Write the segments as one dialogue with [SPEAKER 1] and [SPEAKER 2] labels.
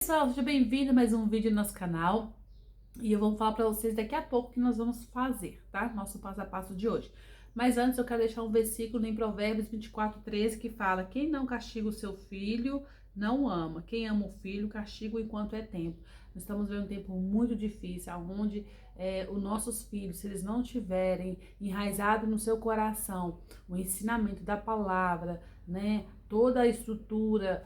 [SPEAKER 1] Pessoal, seja bem-vindo a mais um vídeo no nosso canal. E eu vou falar para vocês daqui a pouco o que nós vamos fazer, tá? Nosso passo a passo de hoje. Mas antes eu quero deixar um versículo em Provérbios 24:13 que fala: quem não castiga o seu filho, não o ama. Quem ama o filho, castiga enquanto é tempo. Nós estamos vendo um tempo muito difícil, onde os nossos filhos, se eles não tiverem enraizado no seu coração o ensinamento da palavra, né? Toda a estrutura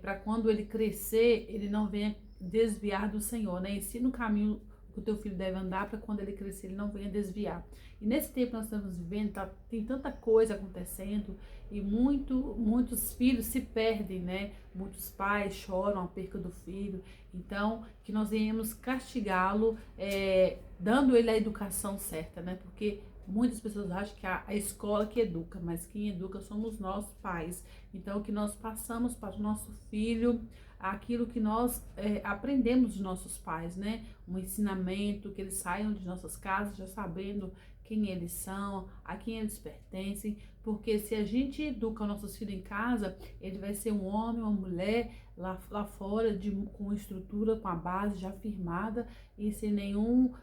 [SPEAKER 1] para quando ele crescer, ele não venha desviar do Senhor, né? Ensina o caminho que o teu filho deve andar para quando ele crescer ele não venha desviar. E nesse tempo que nós estamos vivendo, tem tanta coisa acontecendo e muitos filhos se perdem, né? Muitos pais choram a perca do filho. Então, que nós venhamos castigá-lo, dando ele a educação certa, né? Porque muitas pessoas acham que a escola que educa, mas quem educa somos nós, pais. Então, que nós passamos para o nosso filho aquilo que nós aprendemos de nossos pais, né? Um ensinamento, que eles saiam de nossas casas já sabendo quem eles são, a quem eles pertencem, porque se a gente educa nossos filhos em casa, ele vai ser um homem, uma mulher lá fora, com estrutura, com a base já firmada e sem nenhum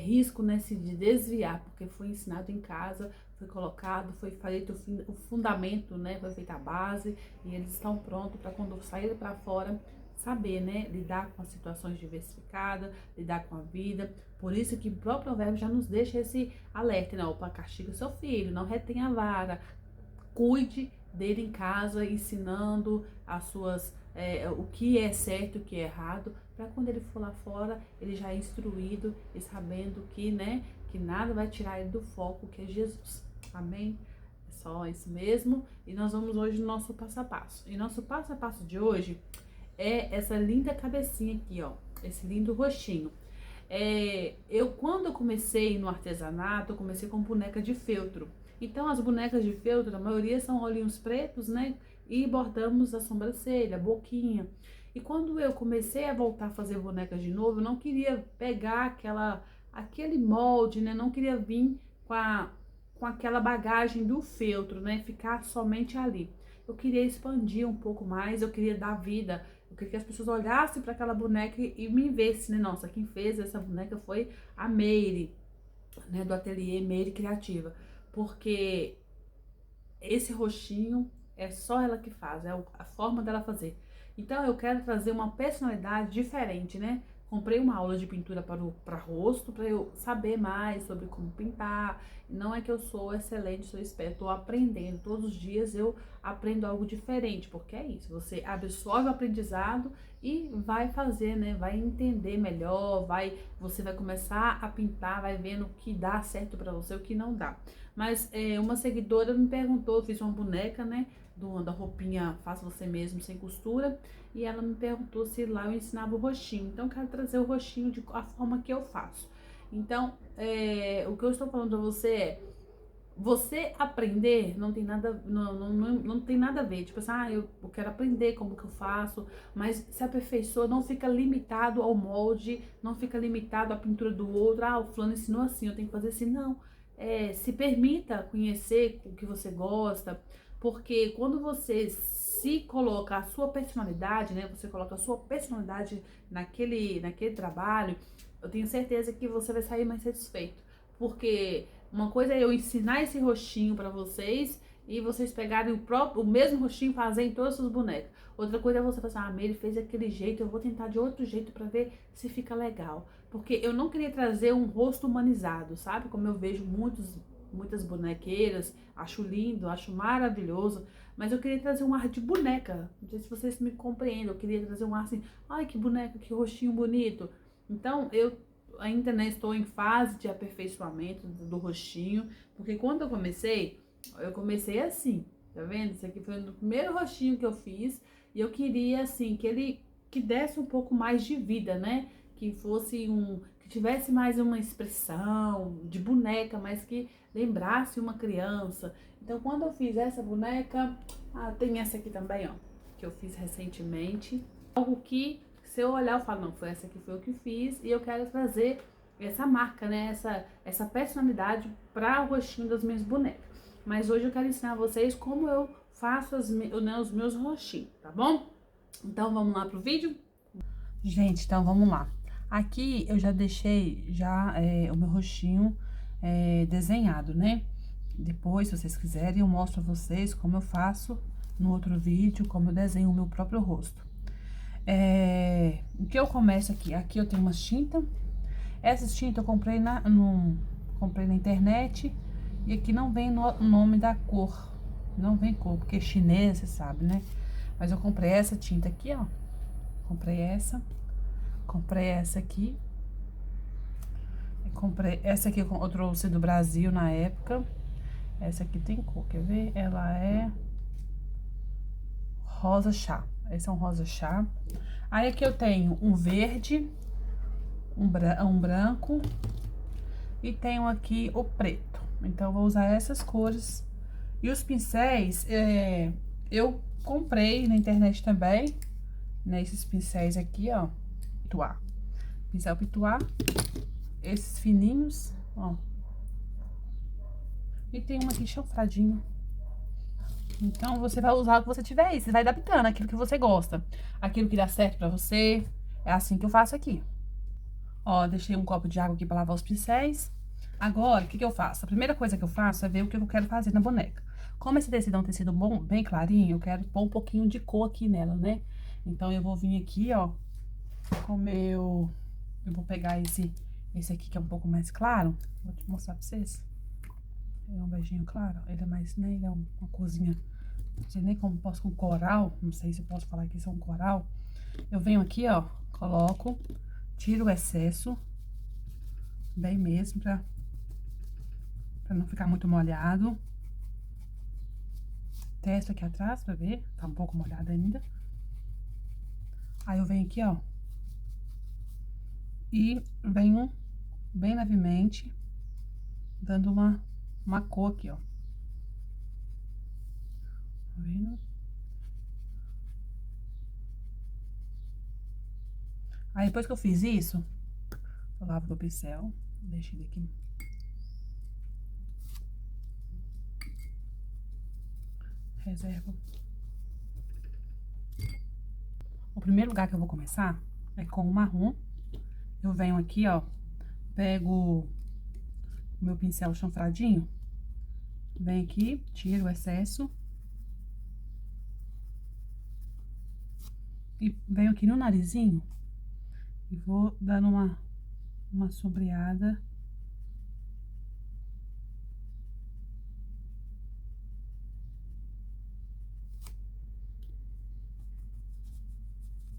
[SPEAKER 1] risco, né, de desviar, porque foi ensinado em casa, foi colocado, foi feito o fundamento, né, foi feita a base e eles estão prontos para quando saírem para fora saber, né, lidar com as situações diversificadas, lidar com a vida. Por isso que o próprio provérbio já nos deixa esse alerta, né? Opa, castiga seu filho, não retenha a vara, cuide dele em casa, ensinando o que é certo e o que é errado, para quando ele for lá fora, ele já é instruído e sabendo que, né, que nada vai tirar ele do foco, que é Jesus. Amém? É só isso mesmo. E nós vamos hoje no nosso passo a passo. E nosso passo a passo de hoje é essa linda cabecinha aqui, ó, esse lindo rostinho. Quando eu comecei no artesanato, eu comecei com boneca de feltro. Então as bonecas de feltro, a maioria são olhinhos pretos, né? E bordamos a sobrancelha, a boquinha. E quando eu comecei a voltar a fazer bonecas de novo, eu não queria pegar aquele molde, né? Não queria vir com aquela bagagem do feltro, né? Ficar somente ali. Eu queria expandir um pouco mais, eu queria dar vida. Eu queria que as pessoas olhassem para aquela boneca e me vissem, né? Nossa, quem fez essa boneca foi a Meire, né? Do ateliê Meire Criativa. Porque esse rostinho é só ela que faz, é a forma dela fazer. Então eu quero trazer uma personalidade diferente, né? Comprei uma aula de pintura para rosto, para eu saber mais sobre como pintar. Não é que eu sou excelente, sou esperta, estou aprendendo. Todos os dias eu aprendo algo diferente, porque é isso, você absorve o aprendizado e vai fazer, né? Vai entender melhor, você vai começar a pintar, vai vendo o que dá certo para você, o que não dá. Mas uma seguidora me perguntou, eu fiz uma boneca, né? Da roupinha faça você mesmo, sem costura. E ela me perguntou se lá eu ensinava o rostinho. Então, eu quero trazer o rostinho de a forma que eu faço. Então, o que eu estou falando pra você é: você aprender não tem nada, não tem nada a ver. Tipo assim, eu quero aprender como que eu faço, mas se aperfeiçoa, não fica limitado ao molde, não fica limitado à pintura do outro. O fulano ensinou assim, eu tenho que fazer assim. Não. Se permita conhecer o que você gosta, porque quando você se coloca a sua personalidade, né? Você coloca a sua personalidade naquele trabalho, eu tenho certeza que você vai sair mais satisfeito. Porque uma coisa é eu ensinar esse rostinho pra vocês e vocês pegarem o mesmo rostinho e fazerem todas as suas bonecas. Outra coisa é você falar assim, ele fez daquele jeito, eu vou tentar de outro jeito pra ver se fica legal. Porque eu não queria trazer um rosto humanizado, sabe? Como eu vejo muitas bonequeiras, acho lindo, acho maravilhoso, mas eu queria trazer um ar de boneca. Não sei se vocês me compreendem, eu queria trazer um ar assim, ai que boneca, que rostinho bonito. Então eu ainda, né, estou em fase de aperfeiçoamento do rostinho, porque quando eu comecei assim, tá vendo? Isso aqui foi o primeiro rostinho que eu fiz e eu queria assim que desse um pouco mais de vida, né? Que fosse que tivesse mais uma expressão de boneca, mas que lembrasse uma criança. Então, quando eu fiz essa boneca, tem essa aqui também, ó, que eu fiz recentemente. Algo que, se eu olhar, eu falo, não, foi essa aqui foi o que fiz e eu quero trazer essa marca, né, essa personalidade para o rostinho das minhas bonecas. Mas hoje eu quero ensinar vocês como eu faço os meus rostinhos, tá bom? Então, vamos lá pro vídeo? Gente, então vamos lá. Aqui eu já deixei o meu rostinho desenhado, né? Depois, se vocês quiserem, eu mostro pra vocês como eu faço no outro vídeo, como eu desenho o meu próprio rosto. O que eu começo aqui? Aqui eu tenho umas tintas. Essas tintas eu comprei comprei na internet. E aqui não vem o nome da cor. Não vem cor, porque é chinês, você sabe, né? Mas eu comprei essa tinta aqui, ó. Comprei essa. Comprei essa aqui. Comprei essa aqui, eu trouxe do Brasil na época. Essa aqui tem cor, quer ver? Ela é rosa chá. Esse é um rosa chá. Aí aqui eu tenho um verde, um branco e tenho aqui o preto. Então, eu vou usar essas cores. E os pincéis, eu comprei na internet também, né? Esses pincéis aqui, ó, Pituá. Pincel Pituá, esses fininhos, ó. E tem um aqui chanfradinho. Então, você vai usar o que você tiver aí. Você vai adaptando aquilo que você gosta. Aquilo que dá certo pra você. É assim que eu faço aqui. Ó, deixei um copo de água aqui pra lavar os pincéis. Agora, o que que eu faço? A primeira coisa que eu faço é ver o que eu quero fazer na boneca. Como esse tecido é um tecido bom, bem clarinho, eu quero pôr um pouquinho de cor aqui nela, né? Então, eu vou vir aqui, ó, com o meu... Eu vou pegar esse aqui que é um pouco mais claro. Vou te mostrar pra vocês. Ele é um beijinho claro. Ele é mais, né? Ele é uma corzinha... Não sei nem como posso com coral. Não sei se eu posso falar que isso é um coral. Eu venho aqui, ó, coloco, tiro o excesso. Bem mesmo, pra não ficar muito molhado. Testo aqui atrás pra ver. Tá um pouco molhado ainda. Aí eu venho aqui, ó. E venho bem levemente, dando uma cor aqui, ó. Tá vendo? Aí depois que eu fiz isso, eu lavo o pincel. Deixa ele aqui. Reservo. O primeiro lugar que eu vou começar é com o marrom. Eu venho aqui, ó, pego o meu pincel chanfradinho, venho aqui, tiro o excesso. E venho aqui no narizinho e vou dando uma sombreada.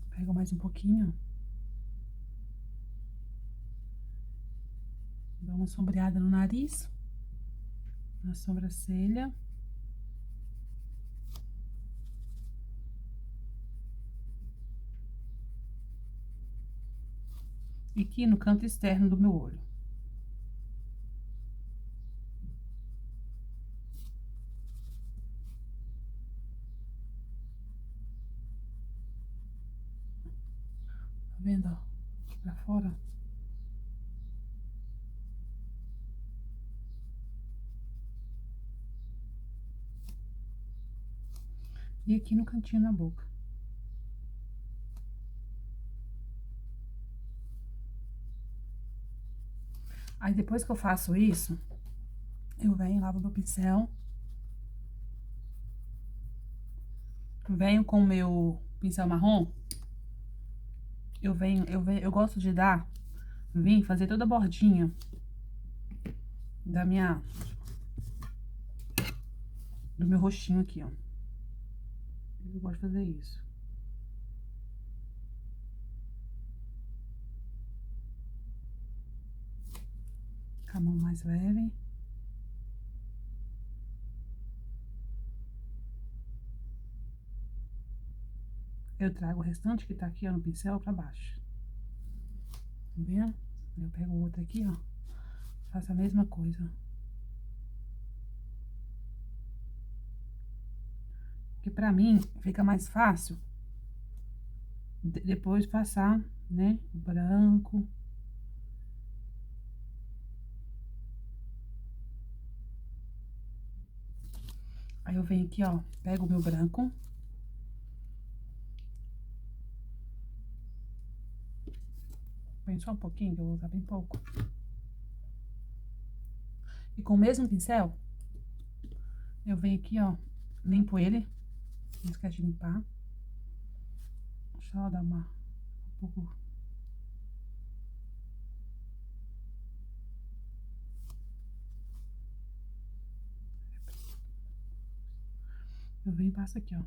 [SPEAKER 1] Pego mais um pouquinho. Dou uma sombreada no nariz, na sobrancelha. E aqui no canto externo do meu olho. Tá vendo, ó? Aqui pra fora. E aqui no cantinho da boca. Aí, depois que eu faço isso, eu venho, lavo meu pincel. Venho com o meu pincel marrom. Eu gosto de vim fazer toda a bordinha do meu rostinho aqui, ó. Eu gosto de fazer isso. Com a mão mais leve. Eu trago o restante que tá aqui, ó, no pincel pra baixo. Tá vendo? Eu pego o outro aqui, ó. Faço a mesma coisa. Porque pra mim fica mais fácil depois passar, né, o branco. Aí eu venho aqui, ó, pego o meu branco. Põe só um pouquinho, que eu vou usar bem pouco. E com o mesmo pincel, eu venho aqui, ó, limpo ele. Não esquece de limpar. Deixa eu dar um pouco. Eu venho e passo aqui, ó.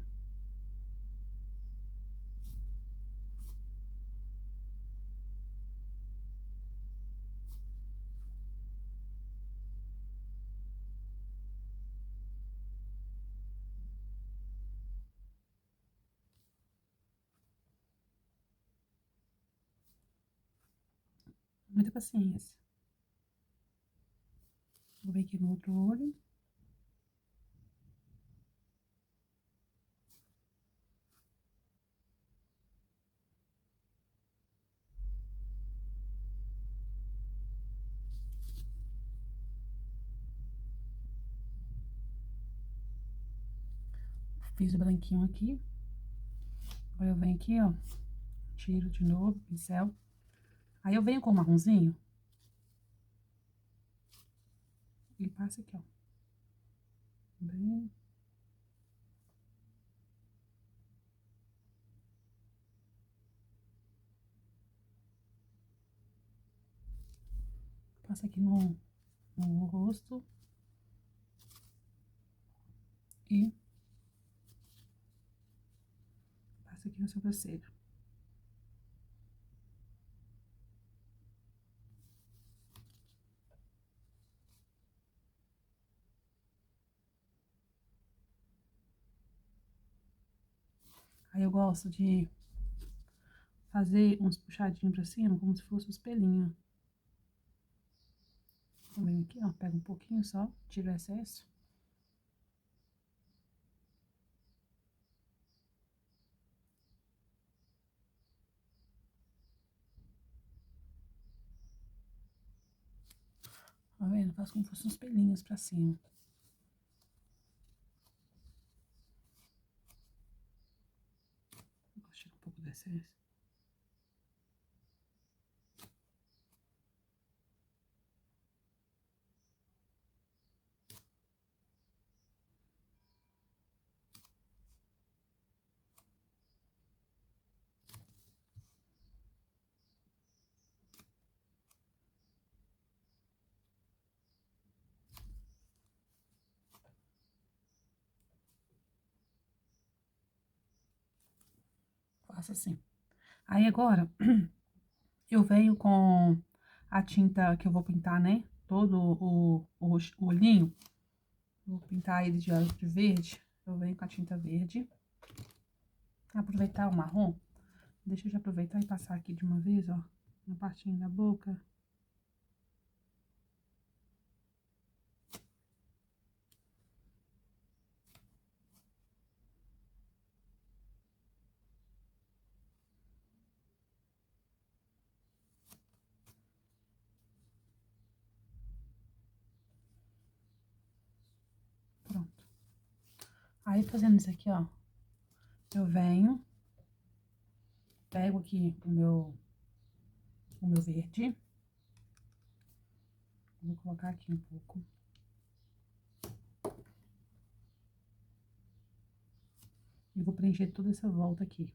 [SPEAKER 1] Muita paciência. Vou ver aqui no outro olho. Fiz o branquinho aqui. Agora eu venho aqui, ó. Tiro de novo o pincel. Aí eu venho com o marronzinho. E passo aqui, ó. Bem. Passa aqui no rosto. E passa aqui na sobrancelha. Aí eu gosto de fazer uns puxadinhos pra cima, como se fosse um espelhinho. Eu venho aqui, ó, pego um pouquinho só, tiro o excesso. Tá vendo? Faço como se fossem uns pelinhos pra cima. Vou tirar um pouco do excesso. Faço assim. Aí agora, eu venho com a tinta que eu vou pintar, né? Todo o olhinho. Vou pintar ele de verde. Eu venho com a tinta verde. Aproveitar o marrom. Deixa eu já aproveitar e passar aqui de uma vez, ó. Na partinha da boca. Pronto. Aí, fazendo isso aqui, ó. Eu venho. Pego aqui o meu verde. Vou colocar aqui um pouco. E vou preencher toda essa volta aqui.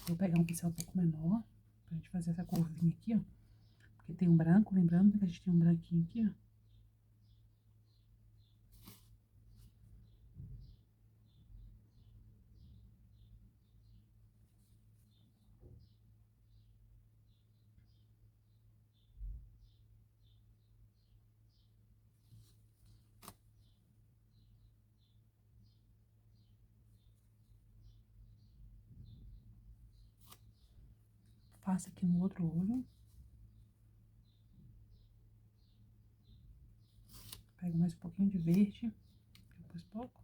[SPEAKER 1] Vou pegar um pincel um pouco menor, pra gente fazer essa curvinha aqui, ó. Porque tem um branco, lembrando que a gente tem um branquinho aqui, ó. Faço aqui no outro olho. Pego mais um pouquinho de verde, depois pouco.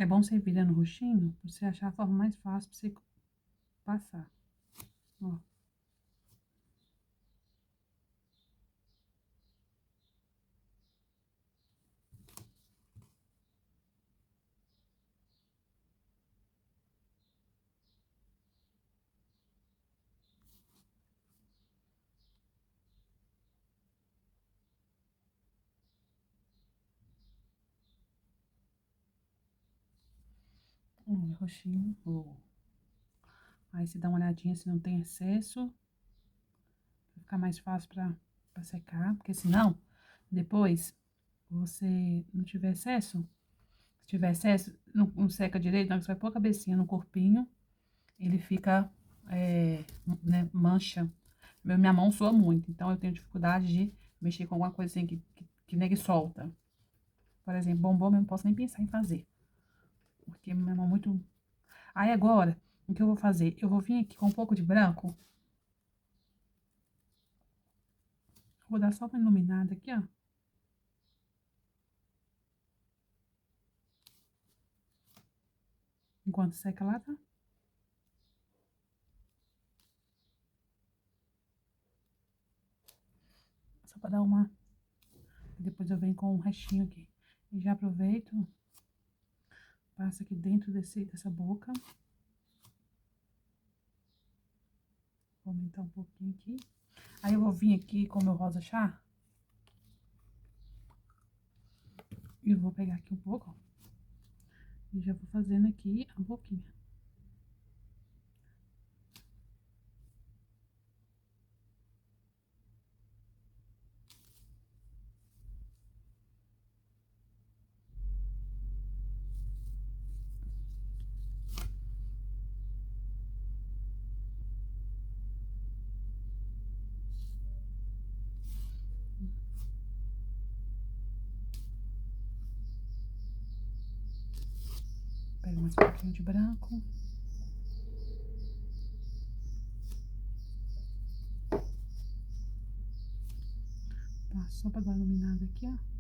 [SPEAKER 1] É bom você virar no roxinho, pra você achar a forma mais fácil pra você passar. Ó. Roxinho. Ó. Aí você dá uma olhadinha se não tem excesso. Pra ficar mais fácil pra secar. Porque senão, depois, você não tiver excesso. Se tiver excesso, não seca direito, não, você vai pôr a cabecinha no corpinho. Ele fica, né, mancha. Minha mão sua muito, então eu tenho dificuldade de mexer com alguma coisa assim que negue solta. Por exemplo, bombom eu não posso nem pensar em fazer. Porque minha mão é muito... Aí agora, o que eu vou fazer? Eu vou vir aqui com um pouco de branco. Vou dar só uma iluminada aqui, ó. Enquanto seca lá, tá? Só pra dar uma... Depois eu venho com o restinho aqui. E já aproveito, passo aqui dentro dessa boca. Vou aumentar um pouquinho aqui. Aí eu vou vir aqui com o meu rosa chá. E eu vou pegar aqui um pouco, ó. E já vou fazendo aqui a boquinha. Pego mais um pouquinho de branco. Passo só pra dar uma iluminada aqui, ó.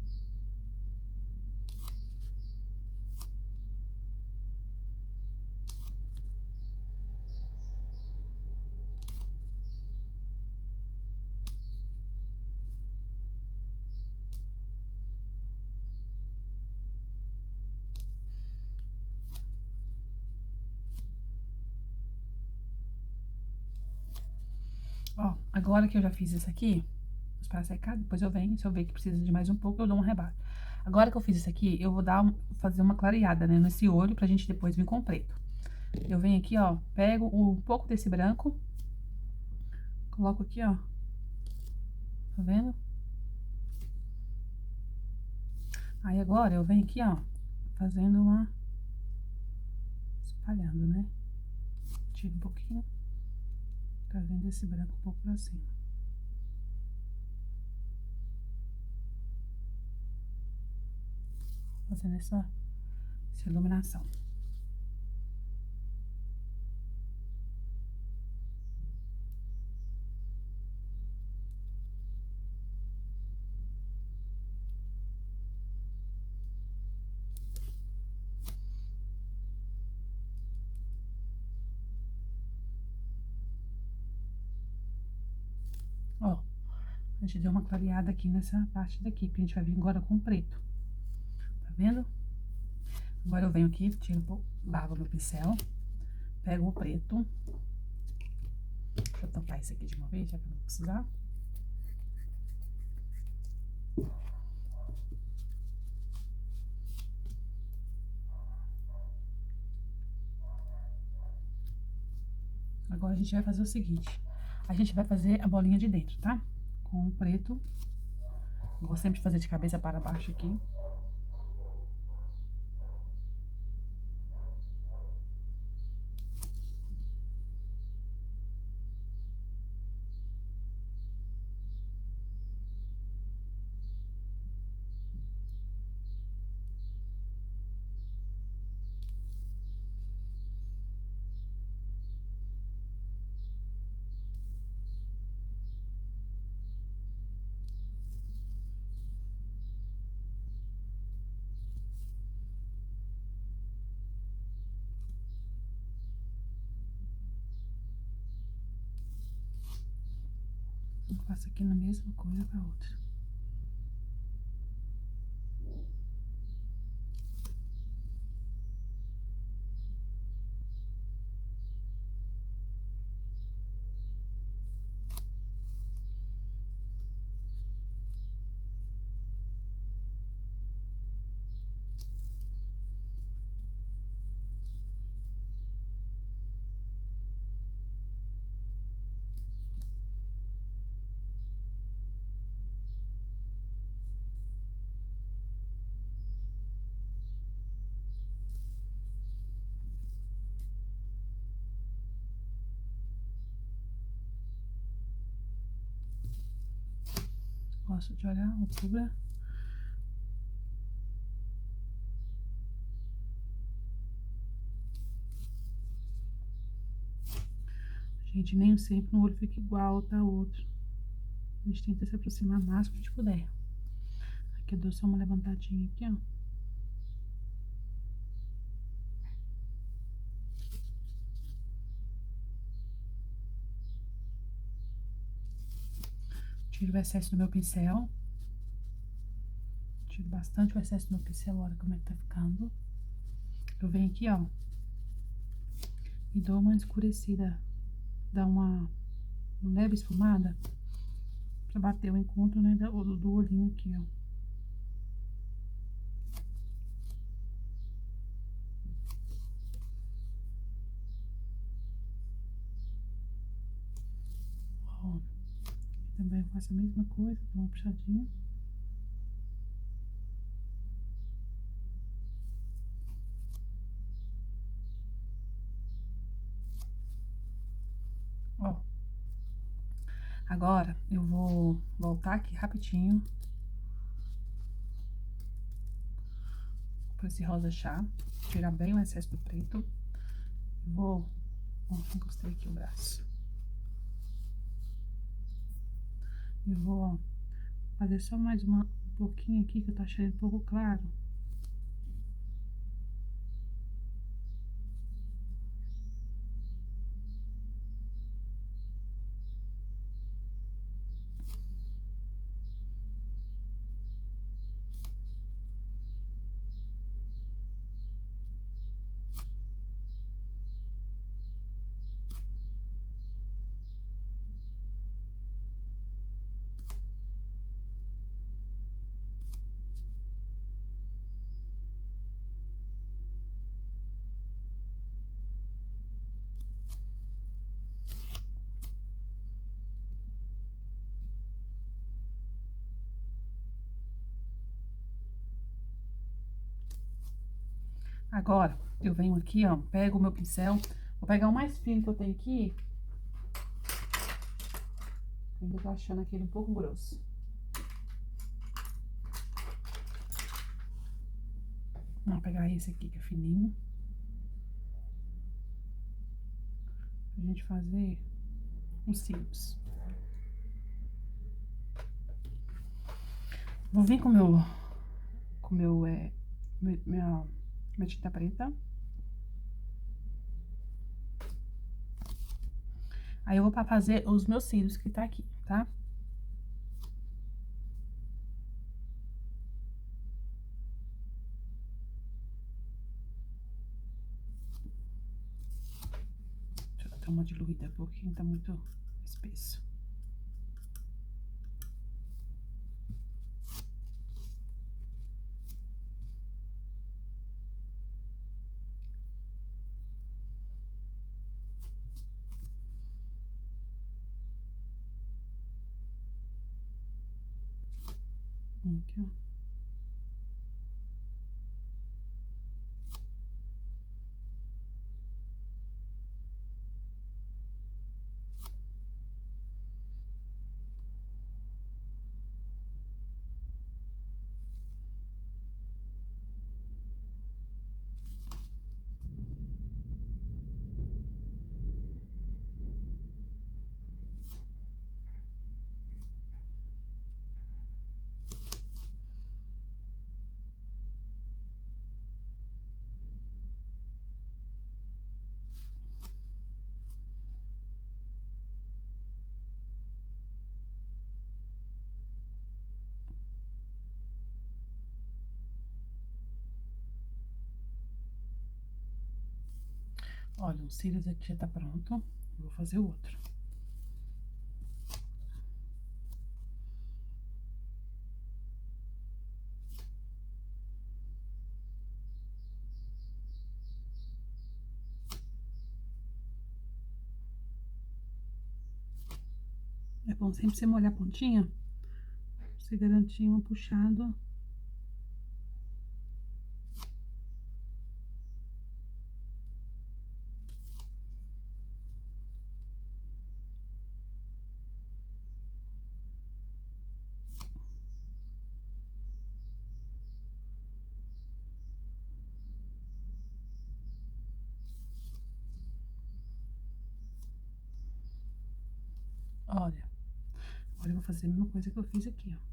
[SPEAKER 1] Ó, agora que eu já fiz isso aqui, para secar, depois eu venho, se eu ver que precisa de mais um pouco, eu dou um rebate. Agora que eu fiz isso aqui, eu vou fazer uma clareada, né, nesse olho, pra gente depois vir com o preto. Eu venho aqui, ó, pego um pouco desse branco, coloco aqui, ó, tá vendo? Aí agora eu venho aqui, ó, fazendo espalhando, né? Tiro um pouquinho, trazendo esse branco um pouco pra cima. Fazendo essa iluminação. Ó, a gente deu uma clareada aqui nessa parte daqui, porque a gente vai vir agora com preto. Tá vendo? Agora eu venho aqui, tiro um pouco, lavo meu pincel, pego o preto. Deixa eu tampar isso aqui de uma vez, já que eu não vou precisar. Agora a gente vai fazer o seguinte, a gente vai fazer a bolinha de dentro, tá? Com o preto. Eu vou sempre fazer de cabeça para baixo aqui. Faço aqui na mesma coisa pra outra. Gosto de olhar a altura. Gente, nem sempre um olho fica igual ao outro. A gente tenta se aproximar o máximo que a gente puder. Aqui eu dou só uma levantadinha aqui, ó. Tiro o excesso do meu pincel. Tiro bastante o excesso do meu pincel, olha como é que tá ficando. Eu venho aqui, ó, e dou uma escurecida, dá uma leve esfumada pra bater o encontro, né, do olhinho aqui, ó. Ó, também faço a mesma coisa, dou uma puxadinha. Ó, agora eu vou voltar aqui rapidinho pra esse rosa chá, tirar bem o excesso do preto. Vou, ó, encostei aqui o braço. E vou, ó, fazer só mais um pouquinho aqui, que eu tô achando um pouco claro. Agora, eu venho aqui, ó, pego o meu pincel, vou pegar o mais fino que eu tenho aqui. Ainda tô achando aquele um pouco grosso. Vou pegar esse aqui que é fininho. Pra gente fazer os cílios. Vou vir com minha tinta preta. Aí eu vou pra fazer os meus cílios que tá aqui, tá? Deixa eu dar uma diluída porque tá muito espesso. Aqui, ó. Olha, o cílios aqui já tá pronto. Eu vou fazer o outro. É bom sempre você molhar a pontinha, pra você garantir uma puxada. Olha, agora eu vou fazer a mesma coisa que eu fiz aqui, ó.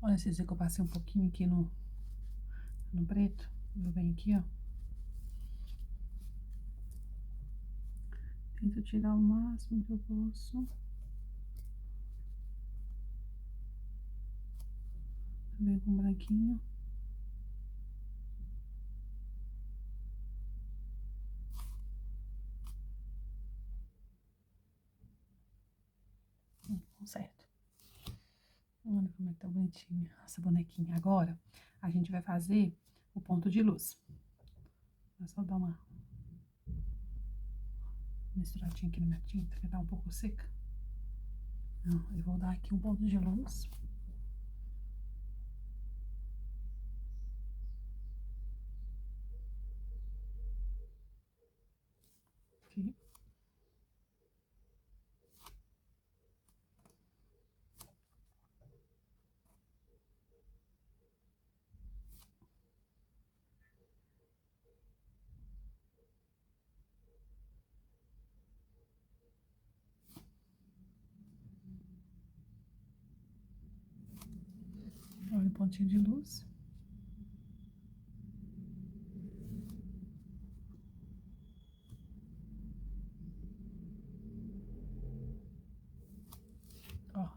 [SPEAKER 1] Olha, vocês viram que eu passei um pouquinho aqui no preto. Eu venho aqui, ó. Tento tirar o máximo que eu posso. Venho com branquinho. Certo. Olha como é que tá bonitinha essa bonequinha. Agora, a gente vai fazer o ponto de luz. Vou só dar uma misturadinha aqui na minha tinta, que tá um pouco seca. Eu vou dar aqui um ponto de luz. Aqui. Olha o pontinho de luz. Ó.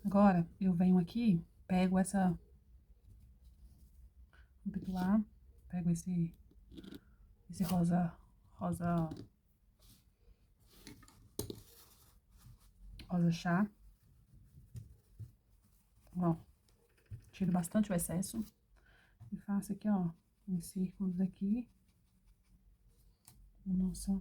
[SPEAKER 1] Agora, eu venho aqui, pego essa... Vou pituar, pego esse rosa chá. Ó, tiro bastante o excesso e faço aqui, ó, em círculos aqui. Nossa.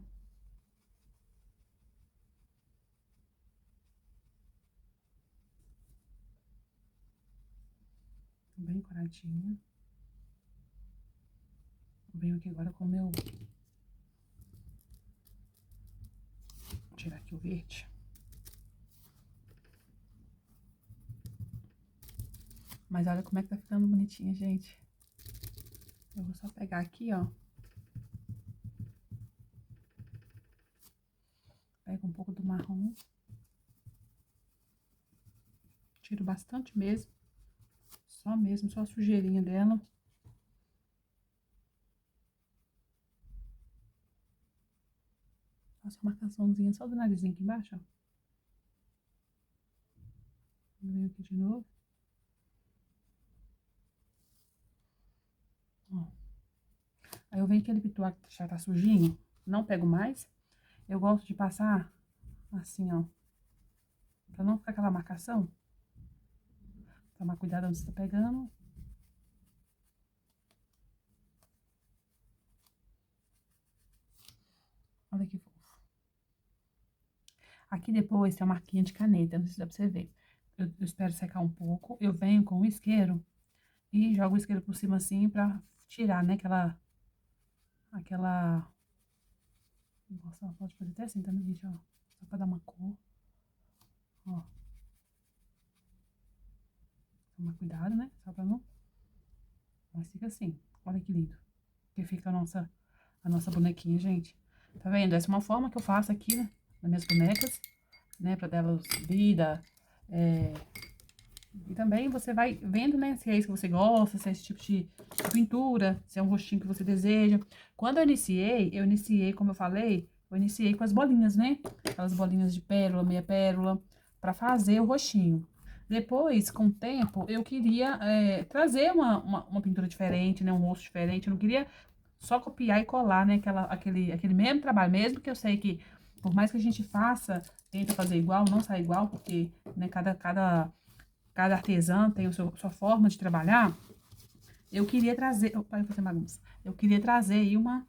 [SPEAKER 1] Bem coradinho. Venho aqui agora com o meu... Vou tirar aqui o verde. Mas olha como é que tá ficando bonitinha, gente. Eu vou só pegar aqui, ó. Pego um pouco do marrom. Tiro bastante mesmo. Só a sujeirinha dela. Faço uma marcaçãozinha só do narizinho aqui embaixo, ó. Venho aqui de novo. Ó. Aí eu venho aquele pituá que já tá sujinho, não pego mais. Eu gosto de passar assim, ó. Pra não ficar aquela marcação. Tomar cuidado onde você tá pegando. Olha que fofo. Aqui depois tem uma marquinha de caneta, não sei se dá pra você ver. Eu espero secar um pouco, eu venho com o isqueiro e jogo o isqueiro por cima assim pra tirar, né, aquela... Nossa, pode fazer até assim também, gente, ó. Só pra dar uma cor. Ó. cuidado, né? Só pra não... Mas fica assim, olha que lindo. Que fica a nossa bonequinha, gente. Tá vendo? Essa é uma forma que eu faço aqui, né? Das minhas bonecas, né? Pra delas vida. E também você vai vendo, né? Se é isso que você gosta, se é esse tipo de pintura, se é um rostinho que você deseja. Quando eu iniciei, como eu falei, eu iniciei com as bolinhas, né? Aquelas bolinhas de pérola, meia pérola, pra fazer o rostinho. Depois, com o tempo, eu queria trazer uma pintura diferente, né? Um rosto diferente. Eu não queria só copiar e colar, né? Aquele mesmo trabalho. Mesmo que eu sei que, por mais que a gente faça, tenta fazer igual, não sai igual, porque, né, cada artesã tem sua forma de trabalhar. Eu queria trazer... Opa, eu vou fazer bagunça. Eu queria trazer aí uma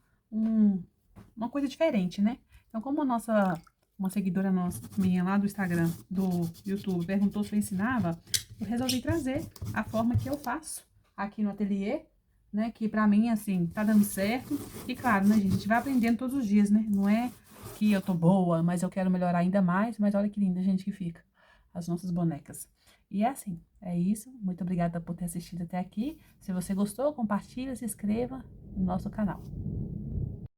[SPEAKER 1] coisa diferente, né? Então, como uma seguidora nossa, minha lá do Instagram, do YouTube, perguntou se eu ensinava, eu resolvi trazer a forma que eu faço aqui no ateliê, né? Que pra mim, assim, tá dando certo. E claro, né, gente, a gente vai aprendendo todos os dias, né? Não é que eu tô boa, mas eu quero melhorar ainda mais. Mas olha que linda, gente, que fica as nossas bonecas. E é assim, é isso. Muito obrigada por ter assistido até aqui. Se você gostou, compartilha, se inscreva no nosso canal.